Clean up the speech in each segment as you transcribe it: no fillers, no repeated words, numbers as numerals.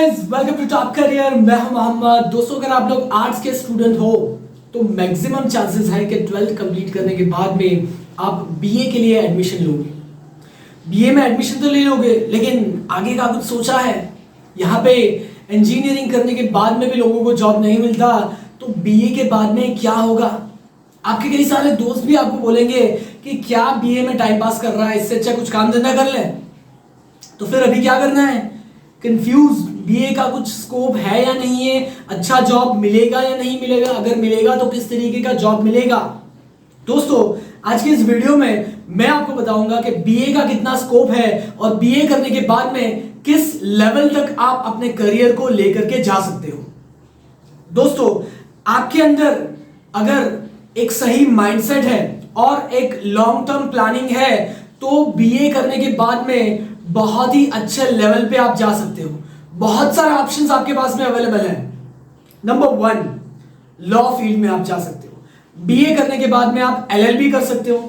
Guys, welcome to top career. मैं हूं मोहम्मद। दोस्तों, अगर आप लोग आर्ट्स के स्टूडेंट हो तो मैक्सिमम चांसेस है कि 12th कंप्लीट करने के बाद में आप बीए के लिए एडमिशन लोगे। बीए में एडमिशन तो ले लोगे, लेकिन आगे का कुछ सोचा है? यहाँ पे इंजीनियरिंग करने के बाद में भी लोगों को जॉब नहीं मिलता, तो बीए के बाद में क्या होगा? आपके कई सारे दोस्त भी आपको बोलेंगे कि क्या बीए में टाइम पास कर रहा है, इससे अच्छा कुछ काम धंधा कर ले। तो फिर अभी क्या करना है? कंफ्यूज, बीए का कुछ स्कोप है या नहीं है, अच्छा जॉब मिलेगा या नहीं मिलेगा, अगर मिलेगा तो किस तरीके का जॉब मिलेगा। दोस्तों, आज के इस वीडियो में मैं आपको बताऊंगा कि बीए का कितना स्कोप है और बीए करने के बाद में किस लेवल तक आप अपने करियर को लेकर के जा सकते हो। दोस्तों, आपके अंदर अगर एक सही माइंडसेट है और एक लॉन्ग टर्म प्लानिंग है तो बीए करने के बाद में बहुत ही अच्छे लेवल पे आप जा सकते हो। बहुत सारे ऑप्शंस आपके पास में अवेलेबल है। नंबर 1, लॉ फील्ड में आप जा सकते हो। बीए करने के बाद में आप एलएलबी कर सकते हो।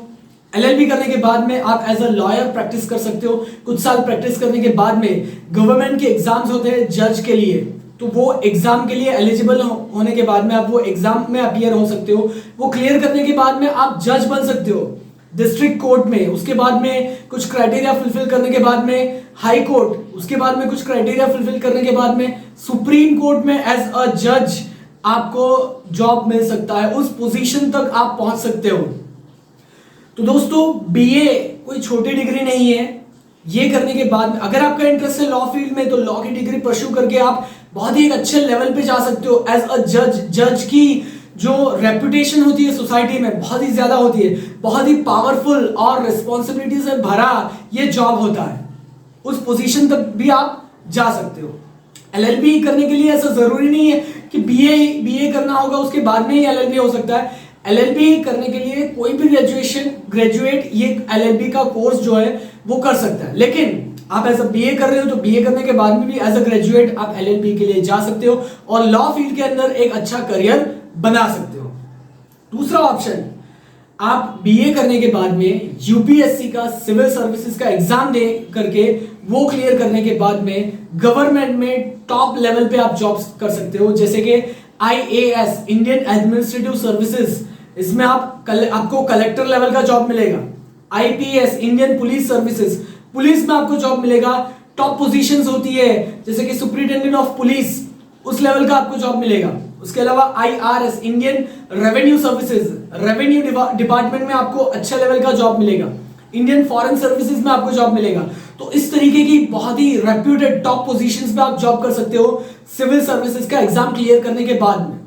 एलएलबी करने के बाद में आप एज अ लॉयर प्रैक्टिस कर सकते हो। कुछ साल प्रैक्टिस करने के बाद में गवर्नमेंट के एग्जाम्स होते हैं जज के लिए, तो वो एग्जाम के लिए एलिजिबल होने के बाद में आप वो एग्जाम में अपीयर हो सकते हो। वो क्लियर करने के बाद में आप जज बन सकते हो डिस्ट्रिक्ट कोर्ट में। उसके बाद में कुछ क्राइटेरिया फुलफिल करने के बाद में हाई कोर्ट, उसके बाद में कुछ क्राइटेरिया फुलफिल करने के बाद में सुप्रीम कोर्ट में एज अ जज आपको जॉब मिल सकता है। उस पोजीशन तक आप पहुंच सकते हो। तो दोस्तों, बीए कोई छोटी डिग्री नहीं है। ये करने के बाद अगर आपका इंटरेस्ट है लॉ फील्ड में, तो लॉ की डिग्री परस्यू करके आप बहुत ही एक अच्छे लेवल पे जा सकते हो एज अ जज। जज की जो रेपुटेशन होती है सोसाइटी में बहुत ही ज्यादा होती है, बहुत ही पावरफुल और रिस्पॉन्सिबिलिटी से भरा ये जॉब होता है। उस पोजीशन तक भी आप जा सकते हो। एलएलबी करने के लिए ऐसा जरूरी नहीं है कि बीए करना होगा उसके बाद में ही एलएलबी हो सकता है। एलएलबी करने के लिए कोई भी ग्रेजुएट ये एलएलबी का कोर्स जो है वो कर सकता है। लेकिन आप एज अ बीए कर रहे हो तो बीए करने के बाद में भी एज अ ग्रेजुएट आप एलएलबी के लिए जा सकते हो और लॉ फील्ड के अंदर एक अच्छा करियर बना सकते हो। दूसरा ऑप्शन, आप बीए करने के बाद में यूपीएससी का सिविल सर्विसेज का एग्जाम दे करके वो क्लियर करने के बाद में गवर्नमेंट में टॉप लेवल पे आप जॉब्स कर सकते हो, जैसे कि आईएएस, इंडियन एडमिनिस्ट्रेटिव सर्विसेज, इसमें आपको कलेक्टर लेवल का जॉब मिलेगा। IPS, Indian police services, police में आपको जॉब मिलेगा। टॉप पोजीशंस होती है जैसे कि सुपरिटेंडेंट ऑफ पुलिस, उस लेवल का आपको जॉब मिलेगा। उसके अलावा IRS, Indian revenue services, revenue department में आपको अच्छा लेवल का जॉब मिलेगा। इंडियन फॉरेन सर्विसेज में आपको जॉब मिलेगा। तो इस तरीके की बहुत ही रेप्यूटेड टॉप पोजीशंस पे आप जॉब कर सकते हो सिविल सर्विसेज का एग्जाम क्लियर करने के बाद में।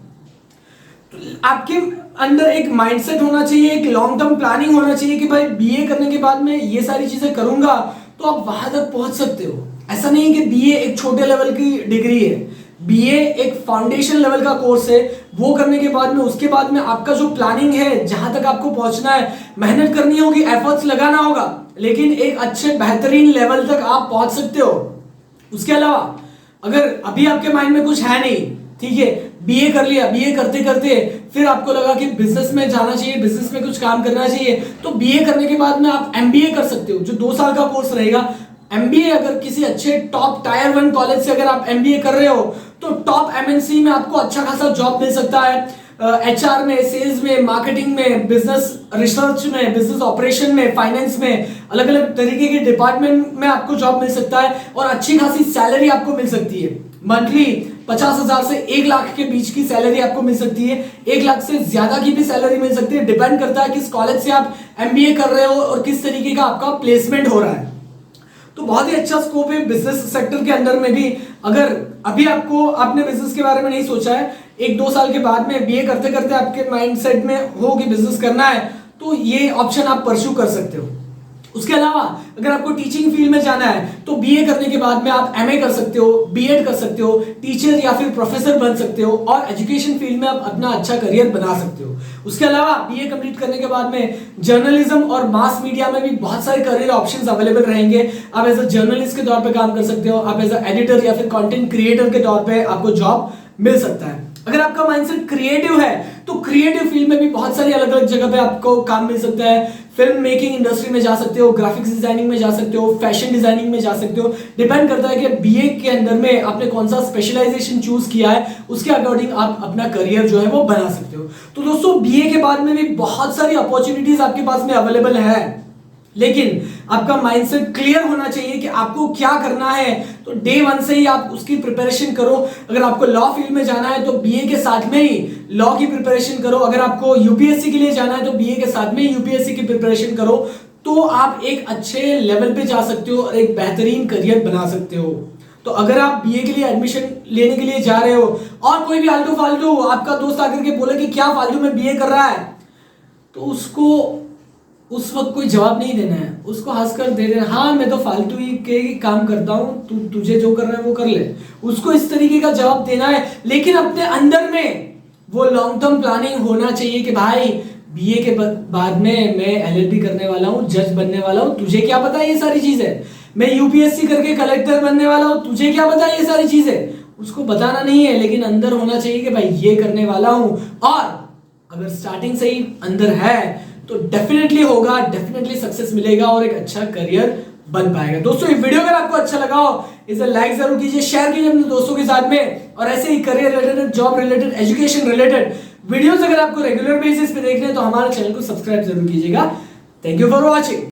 तो आपके अंदर एक माइंडसेट होना चाहिए, एक लॉन्ग टर्म प्लानिंग होना चाहिए कि भाई बीए करने के बाद में ये सारी चीजें करूंगा तो आप वहां तक पहुंच सकते हो। ऐसा नहीं कि बीए एक छोटे लेवल की डिग्री है। बीए एक फाउंडेशन लेवल का कोर्स है। वो करने के बाद में उसके बाद में आपका जो प्लानिंग है, जहां तक आपको पहुंचना है, मेहनत करनी होगी, एफर्ट्स लगाना होगा, लेकिन एक अच्छे बेहतरीन लेवल तक आप पहुंच सकते हो। उसके अलावा अगर अभी आपके माइंड में कुछ है नहीं, ठीक है, बीए कर लिया, बीए करते करते फिर आपको लगा कि बिजनेस में जाना चाहिए, बिजनेस में कुछ काम करना चाहिए, तो बीए करने के बाद में आप एमबीए कर सकते हो, जो 2 साल का कोर्स रहेगा। एमबीए अगर किसी अच्छे टॉप टायर 1 कॉलेज से अगर आप एमबीए कर रहे हो तो टॉप एमएनसी में आपको अच्छा खासा जॉब मिल सकता है। एचआर में, सेल्स में, मार्केटिंग में, बिजनेस रिसर्च में, बिजनेस ऑपरेशन में, फाइनेंस में, अलग अलग तरीके के डिपार्टमेंट में आपको जॉब मिल सकता है और अच्छी खासी सैलरी आपको मिल सकती है। मंथली 50,000 से 1 लाख के बीच की सैलरी आपको मिल सकती है। 1 लाख से ज्यादा की भी सैलरी मिल सकती है। डिपेंड करता है किस कॉलेज से आप एमबीए कर रहे हो और किस तरीके का आपका प्लेसमेंट हो रहा है। तो बहुत ही अच्छा स्कोप है बिजनेस सेक्टर के अंदर में भी। अगर अभी आपने बिजनेस के बारे में नहीं सोचा है, 1-2 साल के बाद में बीए करते करते आपके माइंडसेट में हो कि बिजनेस करना है, तो ये ऑप्शन आप परस्यू कर सकते हो। उसके अलावा अगर आपको टीचिंग फील्ड में जाना है तो बीए करने के बाद में आप एमए कर सकते हो, बीएड कर सकते हो, टीचर या फिर प्रोफेसर बन सकते हो और एजुकेशन फील्ड में आप अपना अच्छा करियर बना सकते हो। उसके अलावा बीए कंप्लीट करने के बाद में जर्नलिज्म और मास मीडिया में भी बहुत सारे करियर ऑप्शंस अवेलेबल रहेंगे। आप एज अ जर्नलिस्ट के तौर पे काम कर सकते हो, आप एज अ एडिटर या फिर कंटेंट क्रिएटर के तौर पे आपको जॉब मिल सकता है। अगर आपका माइंडसेट क्रिएटिव है तो क्रिएटिव फील्ड में भी बहुत सारी अलग अलग जगह पे आपको काम मिल सकता है। फिल्म मेकिंग इंडस्ट्री में जा सकते हो, ग्राफिक्स डिजाइनिंग में जा सकते हो, फैशन डिजाइनिंग में जा सकते हो। डिपेंड करता है कि बीए के अंदर में आपने कौन सा स्पेशलाइजेशन चूज किया है, उसके अकॉर्डिंग आप अपना करियर जो है वो बना सकते हो। तो दोस्तों बीए के बाद में भी बहुत सारी अपॉर्चुनिटीज आपके पास में अवेलेबल है, लेकिन आपका माइंडसेट क्लियर होना चाहिए कि आपको क्या करना है। तो डे वन से ही आप उसकी प्रिपरेशन करो। अगर आपको लॉ फील्ड में जाना है तो बीए के साथ में ही लॉ की प्रिपरेशन करो। अगर आपको यूपीएससी के लिए जाना है तो बीए के साथ में ही यूपीएससी की प्रिपरेशन करो। तो आप एक अच्छे लेवल पे जा सकते हो और एक बेहतरीन करियर बना सकते हो। तो अगर आप बीए के लिए एडमिशन लेने के लिए जा रहे हो और कोई भी आलतू फालतू आपका दोस्त आकर के बोले कि क्या फालतू में बीए कर रहा है, तो उसको उस वक्त कोई जवाब नहीं देना है, उसको हंसकर दे देना, हाँ मैं तो फालतू ही के काम करता हूँ, तुझे जो करना है वो कर ले। उसको इस तरीके का जवाब देना है, लेकिन अपने अंदर में वो लॉन्ग टर्म प्लानिंग होना चाहिए कि भाई बीए के बाद में मैं एलएलबी करने वाला हूँ, जज बनने वाला हूँ, तुझे क्या पता है ये सारी चीजें। मैं यूपीएससी करके कलेक्टर बनने वाला हूँ, तुझे क्या पता है ये सारी चीजें। उसको बताना नहीं है, लेकिन अंदर होना चाहिए कि भाई ये करने वाला हूँ। और अगर स्टार्टिंग से ही अंदर है तो डेफिनेटली होगा, डेफिनेटली सक्सेस मिलेगा और एक अच्छा करियर बन पाएगा। दोस्तों ये वीडियो अगर आपको अच्छा लगा हो इसे लाइक जरूर कीजिए, शेयर कीजिए अपने दोस्तों के साथ में। और ऐसे ही career related, job related, education related videos अगर आपको रेगुलर बेसिस पे देखने हैं तो हमारे चैनल को सब्सक्राइब जरूर कीजिएगा। Thank you for watching.